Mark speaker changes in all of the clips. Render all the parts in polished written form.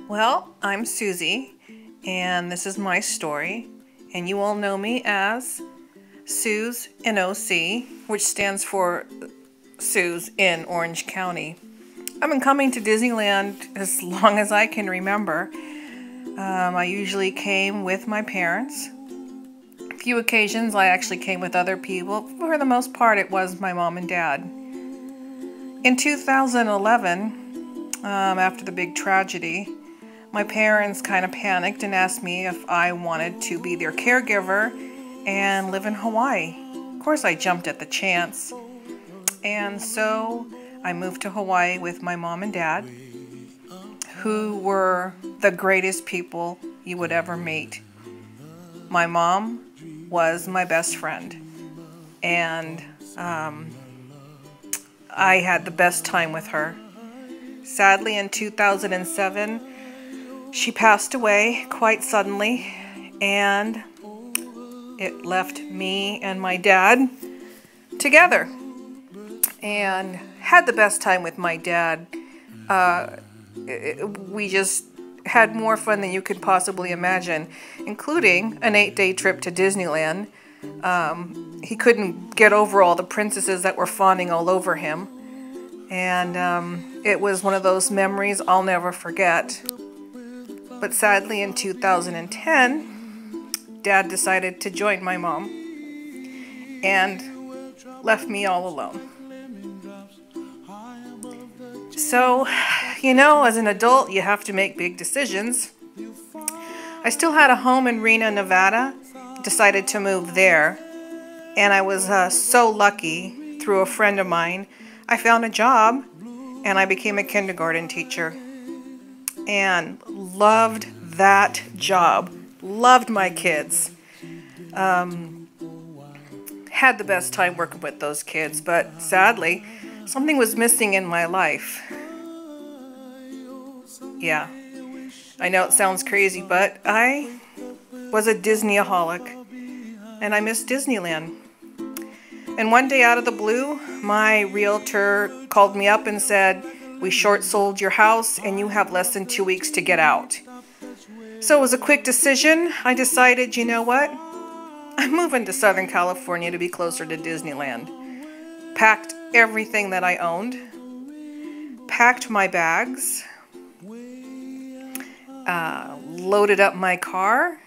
Speaker 1: Well, I'm Susie, and this is my story, and you all know me as Suze NOC, which stands for Suze in Orange County. I've been coming to Disneyland as long as I can remember. I usually came with my parents. A few occasions I actually came with other people. For the most part, it was my mom and dad. In 2011, after the big tragedy, my parents kind of panicked and asked me if I wanted to be their caregiver and live in Hawaii. Of course, I jumped at the chance. And so I moved to Hawaii with my mom and dad, who were the greatest people you would ever meet. My mom was my best friend, and I had the best time with her. Sadly, in 2007, she passed away quite suddenly, and it left me and my dad together, and had the best time with my dad. We just had more fun than you could possibly imagine, including an 8-day trip to Disneyland. He couldn't get over all the princesses that were fawning all over him, and it was one of those memories I'll never forget. But sadly, in 2010, Dad decided to join my mom and left me all alone. So, as an adult, you have to make big decisions. I still had a home in Reno, Nevada. Decided to move there. And I was so lucky, through a friend of mine, I found a job and I became a kindergarten teacher. And loved that job. Loved my kids. Had the best time working with those kids, but sadly, something was missing in my life. Yeah, I know it sounds crazy, but I was a Disneyaholic, and I missed Disneyland. And one day out of the blue, my realtor called me up and said, "We short sold your house and you have less than 2 weeks to get out." So it was a quick decision. I decided, you know what? I'm moving to Southern California to be closer to Disneyland. Packed everything that I owned. Packed my bags. Loaded up my car.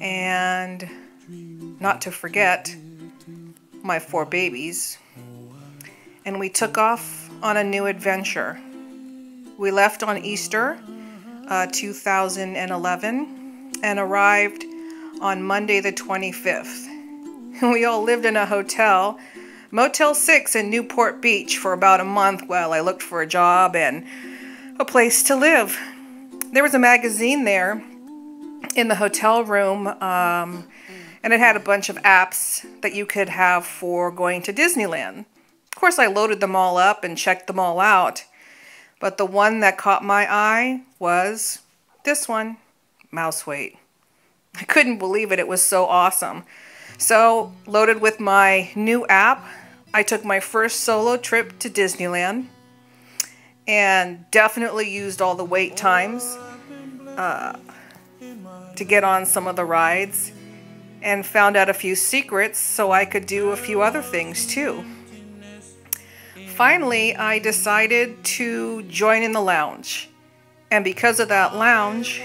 Speaker 1: And not to forget, my 4 babies. And we took off on a new adventure. We left on Easter 2011 and arrived on Monday the 25th. We all lived in a hotel, Motel 6 in Newport Beach, for about a month while I looked for a job and a place to live. There was a magazine there in the hotel room, and it had a bunch of apps that you could have for going to Disneyland. Of course, I loaded them all up and checked them all out. But the one that caught my eye was this one, Mouse Wait. I couldn't believe it. It was so awesome. So, loaded with my new app, I took my first solo trip to Disneyland and definitely used all the wait times to get on some of the rides, and found out a few secrets so I could do a few other things too. Finally, I decided to join in the lounge. And because of that lounge,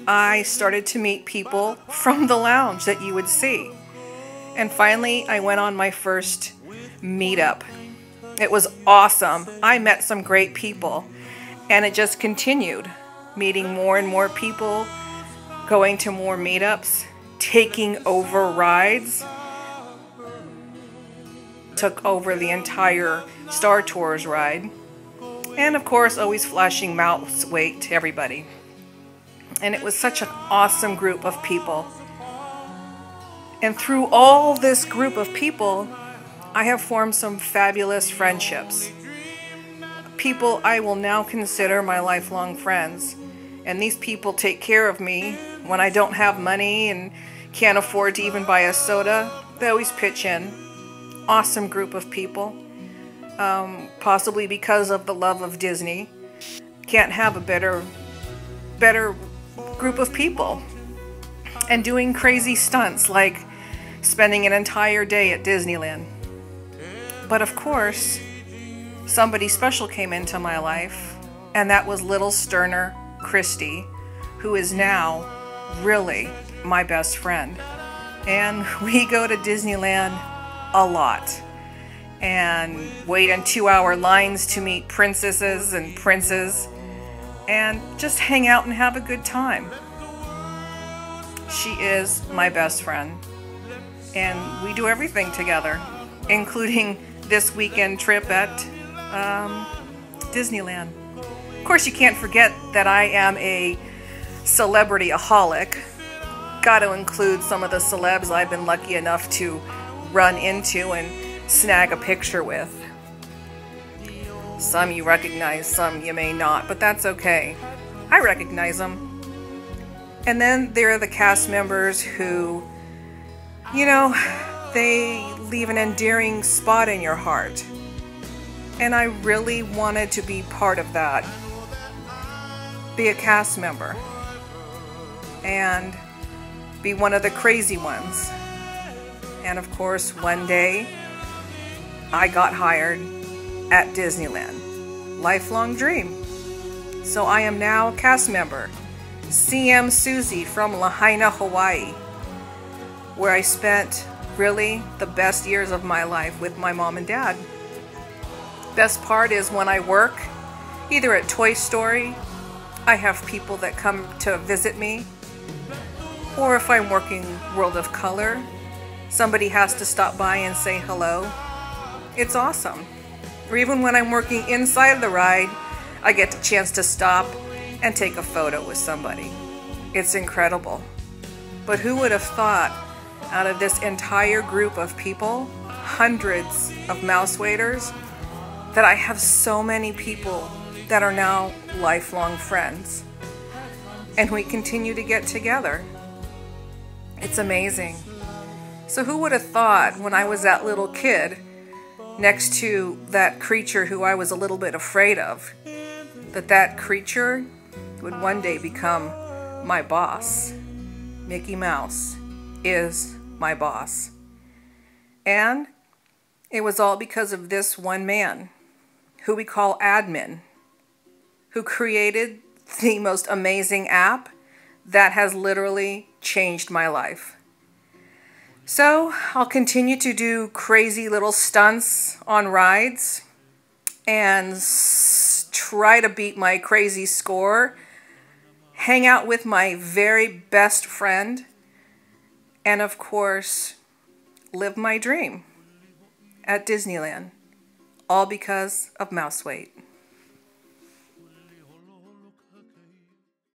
Speaker 1: I started to meet people from the lounge that you would see. And finally, I went on my first meetup. It was awesome. I met some great people. And it just continued. Meeting more and more people, going to more meetups, taking over rides. Took over the entire Star Tours ride. And of course, always flashing Mouse Wait to everybody. And it was such an awesome group of people. And through all this group of people, I have formed some fabulous friendships. People I will now consider my lifelong friends. And these people take care of me when I don't have money and can't afford to even buy a soda. They always pitch in. Awesome group of people. Possibly because of the love of Disney. can't have a better group of people. And doing crazy stunts like spending an entire day at Disneyland. But of course, somebody special came into my life, and that was little Sterner Christie, who is now really my best friend. And we go to Disneyland a lot and wait in 2-hour lines to meet princesses and princes and just hang out and have a good time. She is my best friend, and we do everything together, including this weekend trip at Disneyland. Of course, you can't forget that I am a celebrity-aholic. Got to include some of the celebs I've been lucky enough to run into and snag a picture with. Some you recognize, some you may not, but that's okay. I recognize them. And then there are the cast members who, you know, they leave an endearing spot in your heart. And I really wanted to be part of that. Be a cast member. And be one of the crazy ones. And of course, one day, I got hired at Disneyland. Lifelong dream. So I am now a cast member. CM Susie from Lahaina, Hawaii, where I spent really the best years of my life with my mom and dad. Best part is when I work, either at Toy Story, I have people that come to visit me, or if I'm working World of Color, somebody has to stop by and say hello. It's awesome. Or even when I'm working inside the ride, I get the chance to stop and take a photo with somebody. It's incredible. But who would have thought, out of this entire group of people, hundreds of mouse waiters, that I have so many people that are now lifelong friends. And we continue to get together. It's amazing. So who would have thought when I was that little kid next to that creature who I was a little bit afraid of, that creature would one day become my boss. Mickey Mouse is my boss. And it was all because of this one man, who we call admin, who created the most amazing app that has literally changed my life. So I'll continue to do crazy little stunts on rides and try to beat my crazy score, hang out with my very best friend, and of course, live my dream at Disneyland, all because of Mouse Wait.